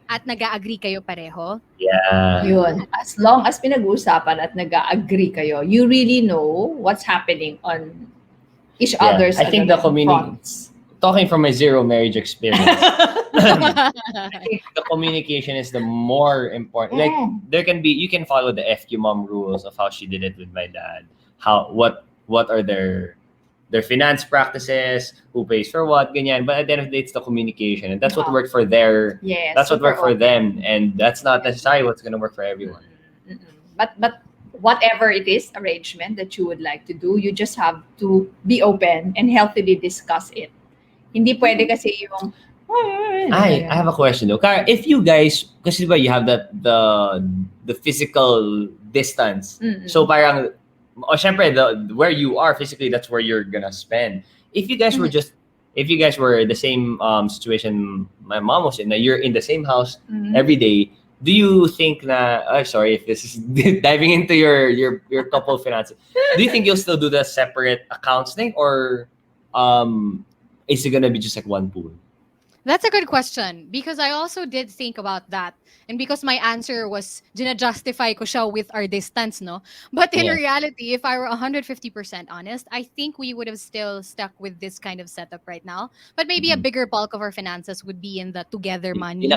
at nag-agree kayo pareho. Yeah. Yun. As long as pinag-uusapan at nag-agree kayo, you really know what's happening on each other's I think the community, talking from my zero marriage experience, the communication is the more important. Like you can follow the FQ mom rules of how she did it with my dad. What are their finance practices, who pays for what, ganyan. But at the end of the day, it's the communication, and that's what worked for that's what worked for them, and that's not necessarily what's going to work for everyone. But whatever it is, arrangement that you would like to do, you just have to be open and healthily discuss it. Hindi pwede kasi yung I have a question though. Kara, if you guys, kasi diba you have the physical distance. So parang, syempre, where you are physically, that's where you're gonna spend. If you guys were the same situation my mom was in, that you're in the same house every day, do you think sorry if this is diving into your couple finances, do you think you'll still do the separate accounts thing, or is it gonna be just like one pool? That's a good question, because I also did think about that. And because my answer was, justify ko siya with our distance, no? But in reality, if I were 150% honest, I think we would have still stuck with this kind of setup right now. But maybe a bigger bulk of our finances would be in the together money.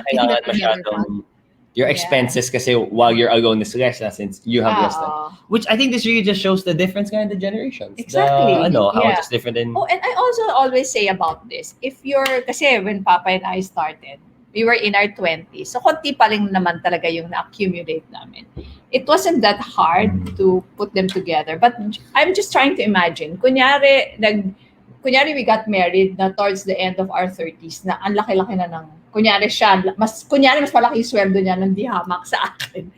Your expenses kasi while you're alone is less since you have less time. Which I think this really just shows the difference in the generations. Exactly. How it's different in... Oh, and I also always say about this, kasi when Papa and I started, we were in our 20s. So, konti pa rin naman talaga yung na-accumulate namin. It wasn't that hard to put them together. But I'm just trying to imagine. Kunyari, we got married na towards the end of our 30s na ang laki-laki na ng kunyari mas malaki yung sweldo niya ng di hamak sa akin.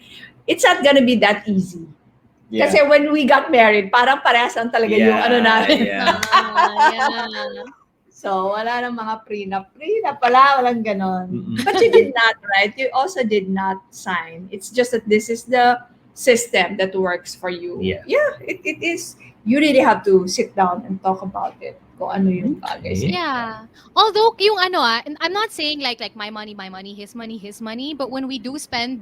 It's not gonna be that easy. Yeah. Kasi when we got married, parang parehas lang talaga yung ano namin. Yeah. So, wala nang mga prenup. Prenup pala, walang ganon. But you did not, right? You also did not sign. It's just that this is the system that works for you. Yeah. It is. You really have to sit down and talk about it. Kung ano yung bagay sa Yeah. Although yung and I'm not saying like my money, his money, but when we do spend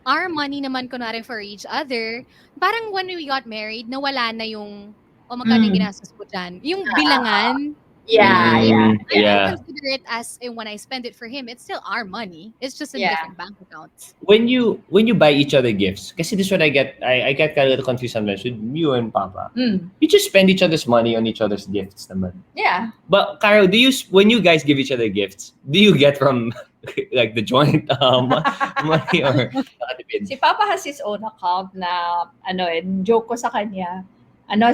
our money naman kunwari for each other, parang when we got married, nawala na yung magkano yung ginastos ko dyan. Yung bilangan. Yeah. I consider it as when I spend it for him, it's still our money. It's just in different bank accounts. When you buy each other gifts, kasi this is what I get kind of a little confused sometimes with you and Papa. You just spend each other's money on each other's gifts naman. Yeah. But Carol, when you guys give each other gifts, do you get from like the joint money or Si Papa has his own account na joke ko sa kanya.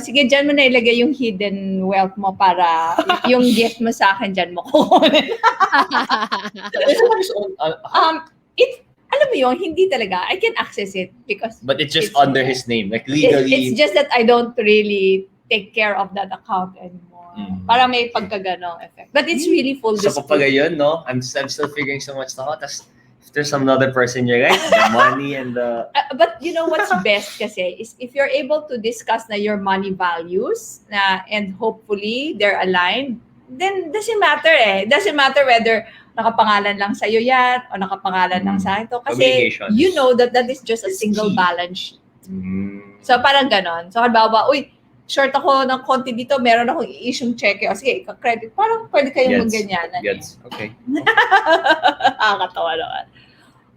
Sige, dyan mo na ilagay yung hidden wealth mo para yung gift mo sa akin dyan mo kukunin. Alam mo yun, hindi talaga. I can access it because... But it's just under his name, like legally. It's just that I don't really take care of that account anymore. Para may pagkaganong effect. But it's really full display. So kapag yun, no? I'm still figuring so much stuff out. If there's some other person you're right, the money and the... But you know what's best kasi is if you're able to discuss na your money values and hopefully they're aligned, then doesn't matter Doesn't matter whether nakapangalan lang sa'yo yan o nakapangalan lang sa ito. Kasi you know that is just a single balance sheet. So parang ganon. So halimbawa, short ako ng konti dito, meron akong i-issue cheque. O sige, credit. Parang pwede kayong magganyanan. Okay. Nakakatawa naman.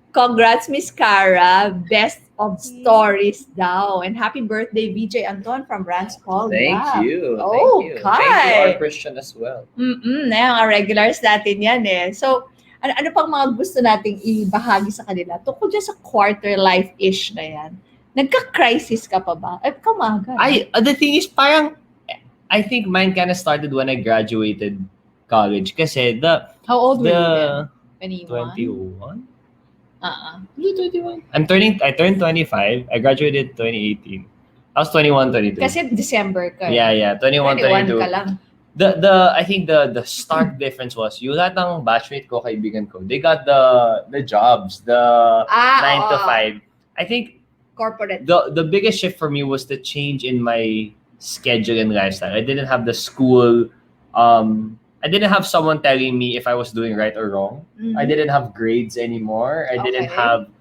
Congrats, Miss Cara. Best of stories daw. And happy birthday, VJ Anton from Rance Paul. Thank you. Okay. Thank you, our Christian as well. Mga regulars natin yan So, ano pang mga gusto nating ibahagi sa kanila? Tungkol dyan sa quarter life-ish na yan. Nagka-crisis ka pa ba? Kamaga. The thing is, parang, I think mine kind of started when I graduated college. Kasi How old were you then? 21? 21. I turned 25. I graduated 2018. I was 21, 22. Kasi December ka. Yeah. 21, 22. ka lang. I think the stark difference was yung lahat ng batchmate ko, kaibigan ko, they got the jobs, the 9 to 5. I think corporate. The biggest shift for me was the change in my schedule and lifestyle. I didn't have the school I didn't have someone telling me if I was doing right or wrong. I didn't have grades anymore. I didn't have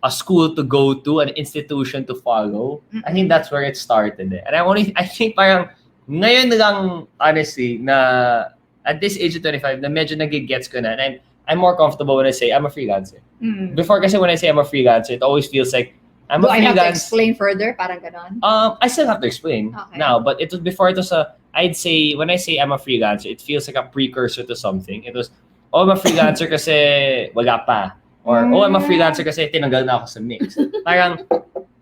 a school to go to, an institution to follow. I think that's where it started. And I think parang ngayon lang, honestly, na at this age of 25, na medyo nagigets ko na. And I'm more comfortable when I say I'm a freelancer. Before kasi when I say I'm a freelancer, it always feels like I'm a freelancer. Do I have to explain further? Parang ganon? I still have to explain now, but before it was I'd say, when I say I'm a freelancer, it feels like a precursor to something. It was, I'm a freelancer kasi wala pa. Or, I'm a freelancer kasi tinanggal na ako sa mix. Parang,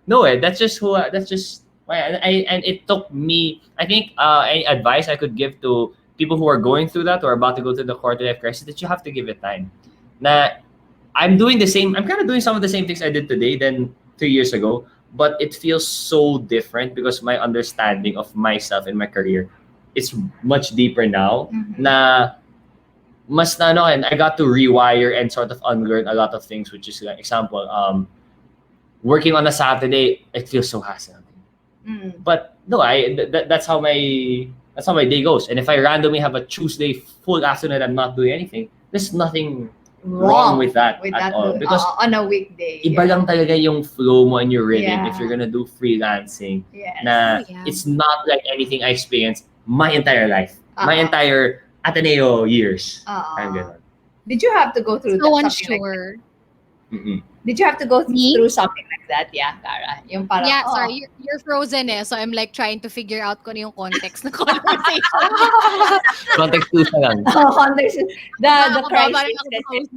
no that's just and it took me, I think, any advice I could give to people who are going through that or about to go through the quarter-life crisis, that you have to give it time. Na, I'm kind of doing some of the same things I did today than 3 years ago, but it feels so different because my understanding of myself and my career is much deeper now. Na mas and I got to rewire and sort of unlearn a lot of things, which is like example, working on a Saturday, it feels so hassle. But no, that's how my day goes. And if I randomly have a Tuesday full afternoon, I'm not doing anything, there's nothing wrong with that at all. Because on a weekday, iba lang talaga yung flow mo and your rhythm if you're gonna do freelancing. It's not like anything I experienced my entire life, my entire Ateneo years. Did you have to go through so that? Unsure. Did you have to go through something like that? Yeah, Cara. Yung parang, sorry, you're frozen so I'm like trying to figure out kung yung context ng conversation. Context clues na lang. Context. The crisis.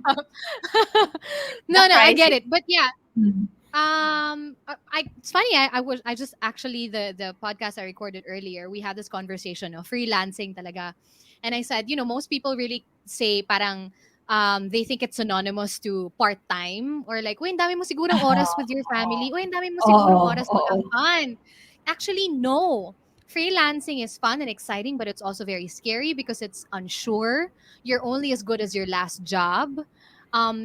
No, I get it. But yeah. It's funny. I just actually the podcast I recorded earlier, we had this conversation of freelancing talaga. And I said, most people really say parang they think it's synonymous to part-time or like, ang dami mo sigurong oras with your family. Ang dami mo sigurong oras mag-have fun. Actually, no. freelancing is fun and exciting, but it's also very scary because it's unsure. You're only as good as your last job.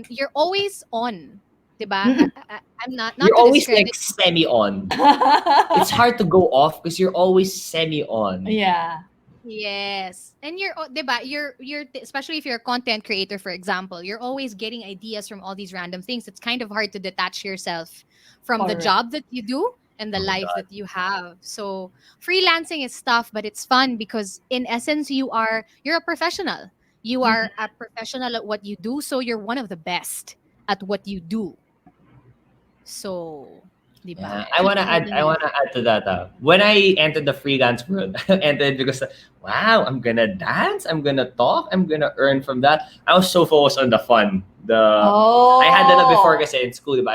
You're always on, diba? I'm not You're to always like discredit. semi-on. It's hard to go off because you're always semi-on. Yeah. Yes. And diba, especially if you're a content creator, for example, you're always getting ideas from all these random things. It's kind of hard to detach yourself from the Correct. job that you do and the Oh my life God. that you have. So freelancing is tough, but it's fun because in essence, you're a professional. You are a professional at what you do. So you're one of the best at what you do. So, diba? Yeah, I wanna add to that. When I entered the freelance world, I entered because wow, I'm gonna dance, I'm gonna talk, I'm gonna earn from that. I was so focused on the fun. Oh. I had that before kasi in school, diba?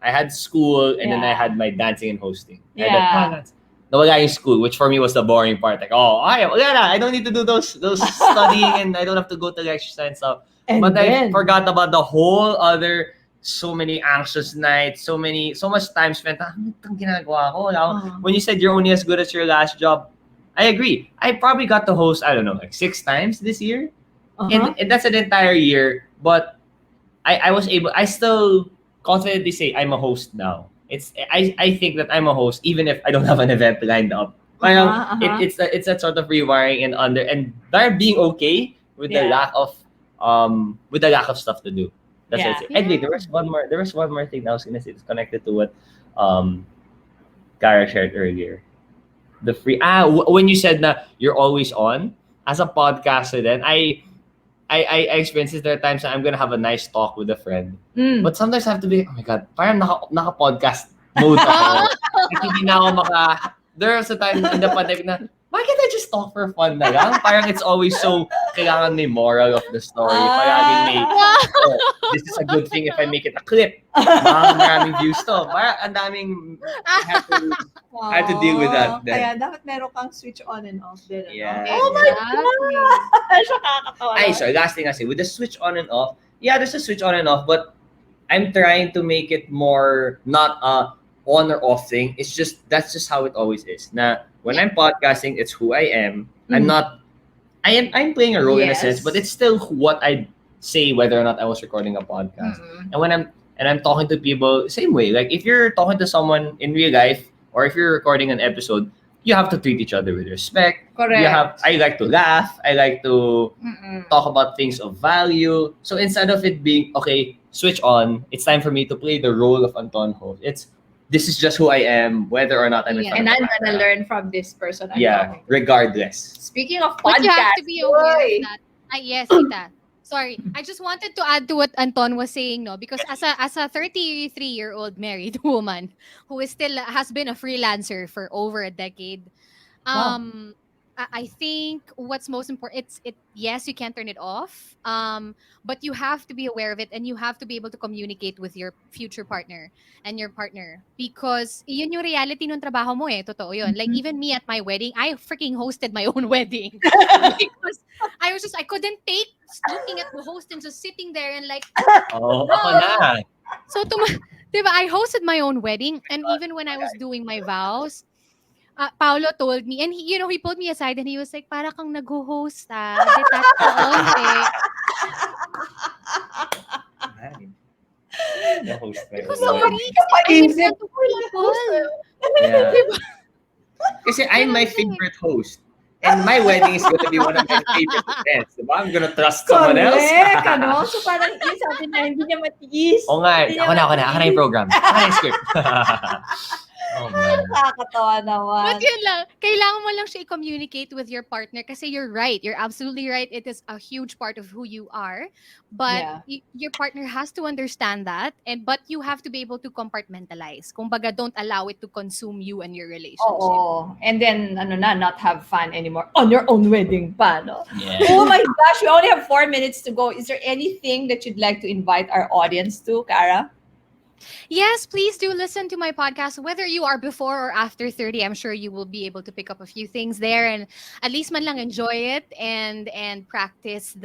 I had school and then I Yeah. had my dancing and hosting. I had Yeah. that balance. Nawala yung school, which for me was the boring part. Like, oh, wala na. I don't need to do those studying and I don't have to go to lectures and stuff. And But I then, forgot about the whole other so many anxious nights, so much time spent. Itong ginagawa ko. When you said you're only as good as your last job, I agree. I probably got to host, I don't know, like 6 times this year. And that's an entire year. But I still confidently say I'm a host now. I think that I'm a host even if I don't have an event lined up. It's that sort of rewiring and they're being okay with the lack of stuff to do. That's what I say. Anyway, there was one more thing I was gonna say. It's connected to what Cara shared earlier. The when you said that you're always on as a podcaster, then I experience this. There are times that I'm gonna have a nice talk with a friend, but sometimes I have to be, oh my God, parang naka-podcast mode ako. Like, hindi na ako there was a time in the pandemic na, why can't I just talk for fun na lang? Parang it's always so, kailangan may moral of the story. Palaging may, this is a good thing if I make it a clip. Maraming views to. Parang ang daming, I had to deal with that then. Kaya dapat meron kang switch on and off din. Yeah. Oh my gosh! Nakakatawa. So last thing I say, with the switch on and off, yeah, there's a switch on and off, but I'm trying to make it more not a on or off thing. It's just, that's just how it always is. Na when I'm podcasting, it's who I am. I'm playing a role in a sense, but it's still what I say whether or not I was recording a podcast. And when I'm talking to people, same way. Like if you're talking to someone in real life or if you're recording an episode, you have to treat each other with respect. Correct. I like to laugh. I like to talk about things of value. So instead of it being, okay, switch on, it's time for me to play the role of Anton host. This is just who I am, whether or not I'm in front And of I'm the gonna camera. learn from this person. Regardless. Speaking of But podcast, you have to be aware of that. Yes, Tita. Sorry, I just wanted to add to what Anton was saying, no, because as a 33-year-old married woman who has been a freelancer for over a decade, I think what's most important, yes, you can't turn it off, but you have to be aware of it and you have to be able to communicate with your future partner and your partner because yun yung reality ng trabaho mo eh, totoo yun. Like even me at my wedding, I freaking hosted my own wedding because I couldn't take looking at the host and just sitting there and like, Oh, ako na. so diba, I hosted my own wedding and even when I was doing my vows, Paolo told me, and he pulled me aside and he was like, para kang nag-host detach ka onte. The host by Sorry, I give that to people. Yeah. Kasi I'm my favorite host. And my wedding is going to be one of my favorite events. Diba? I'm gonna trust someone else. Correct, ano? So parang yun sabi na, hindi niya matiis. Oo nga, ako na yung program. Ako na yung script. Oh man. Nakakatawa naman. But yun lang, kailangan mo lang siya i-communicate with your partner kasi you're right. You're absolutely right. It is a huge part of who you are. But your partner has to understand that. But you have to be able to compartmentalize. Kumbaga, don't allow it to consume you and your relationship. Oo. And then, not have fun anymore on your own wedding pa, no? Yeah. Oh my gosh, we only have 4 minutes to go. Is there anything that you'd like to invite our audience to, Cara? Yes, please do listen to my podcast. Whether you are before or after 30, I'm sure you will be able to pick up a few things there and at least man lang enjoy it and practice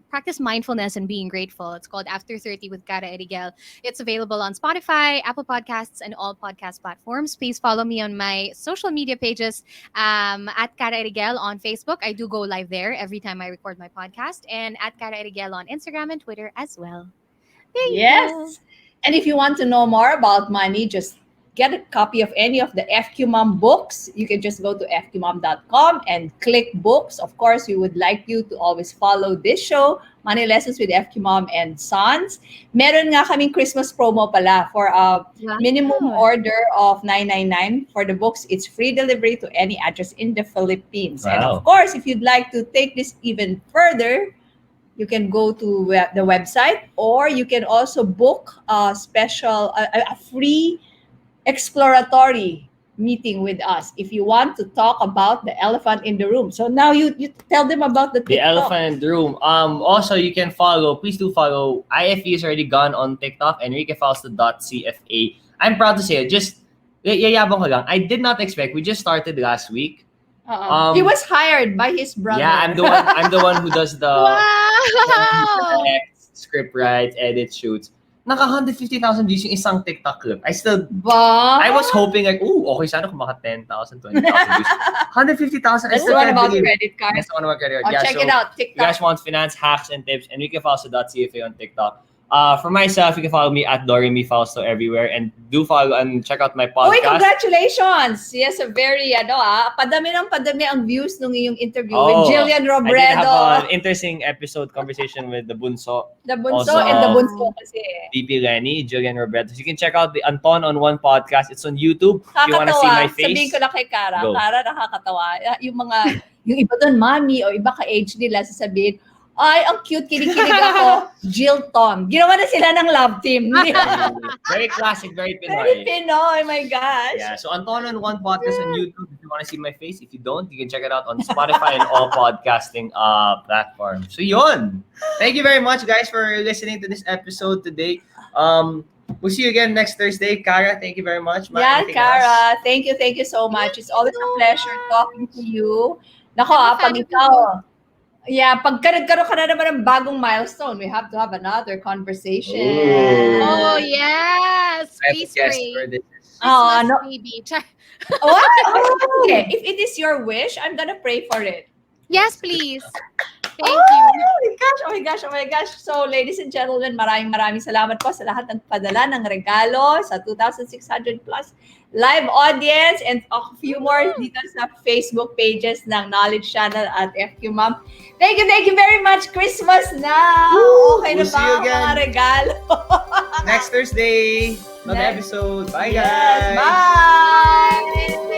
practice mindfulness and being grateful. It's called After 30 with Cara-Eriguel. It's available on Spotify, Apple Podcasts, and all podcast platforms. Please follow me on my social media pages at Cara-Eriguel on Facebook. I do go live there every time I record my podcast, and at Cara-Eriguel on Instagram and Twitter as well. There you go. Yes. And if you want to know more about money, just get a copy of any of the FQ Mom books. You can just go to fqmom.com and click books. Of course, we would like you to always follow this show, Money Lessons with FQ Mom and Sons. Meron nga kaming Christmas promo pala for a minimum order of $9.99 for the books. It's free delivery to any address in the Philippines. Wow. And of course, if you'd like to take this even further, you can go to the website, or you can also book a free exploratory meeting with us if you want to talk about the elephant in the room. So now you tell them about the TikTok. The elephant in the room. Also, you can please do follow. IFE is already gone on TikTok, enriquefausto.cfa. I'm proud to say it. Just, yayabang ko lang. I did not expect. We just started last week. He was hired by his brother. Yeah, I'm the one who does the script writes, edits, shoots. Naka 150,000 views yung isang TikTok clip. I was hoping like, okay sana kung maka 10,000, 20,000 views. 150,000. That's the one about credit card. That's the one about credit card. Check it out, TikTok. You guys want finance hacks and tips, enriquefausto.cfa on TikTok. For myself, you can follow me at Fausto everywhere, and do follow and check out my podcast. Congratulations! Yes, a very, padami ang views nung iyong interview with Jillian Robredo. I did have an interesting conversation with the Bunso. The Bunso and the Bunso kasi. VP Lenny, Jillian Robredo. So you can check out the Anton on One podcast. It's on YouTube. If you want to see my face. Sabihin ko lang kay Cara. Cara, nakakatawa. Yung iba doon, mami, o iba ka-age nila, sasabihin, ay, ang cute, kinikilig ako. Jill Tom. Ginawa na sila ng love team. Very classic, very Pinoy. Very Pinoy, my gosh. Yeah, so Anton on One podcast on YouTube. If you want to see my face, if you don't, you can check it out on Spotify and all podcasting platforms. So yun. Thank you very much, guys, for listening to this episode today. We'll see you again next Thursday. Cara, thank you very much. Cara, thank you so much. It's always a pleasure talking to you. Nako, pag ikaw, pagka nagkaroon ka na naman ng bagong milestone, we have to have another conversation. Ooh. Oh, yes. Please pray. Maybe. Okay, if it is your wish, I'm gonna pray for it. Yes, please. Thank you. Oh my gosh. So, ladies and gentlemen, maraming salamat po sa lahat ng padala ng regalo sa 2,600 plus live audience and a few more dito sa Facebook pages ng Knowledge Channel at FQ Mom. Thank you very much. Christmas na! Okay na ba ang mga regalo? Next Thursday, another episode. Bye, guys! Bye!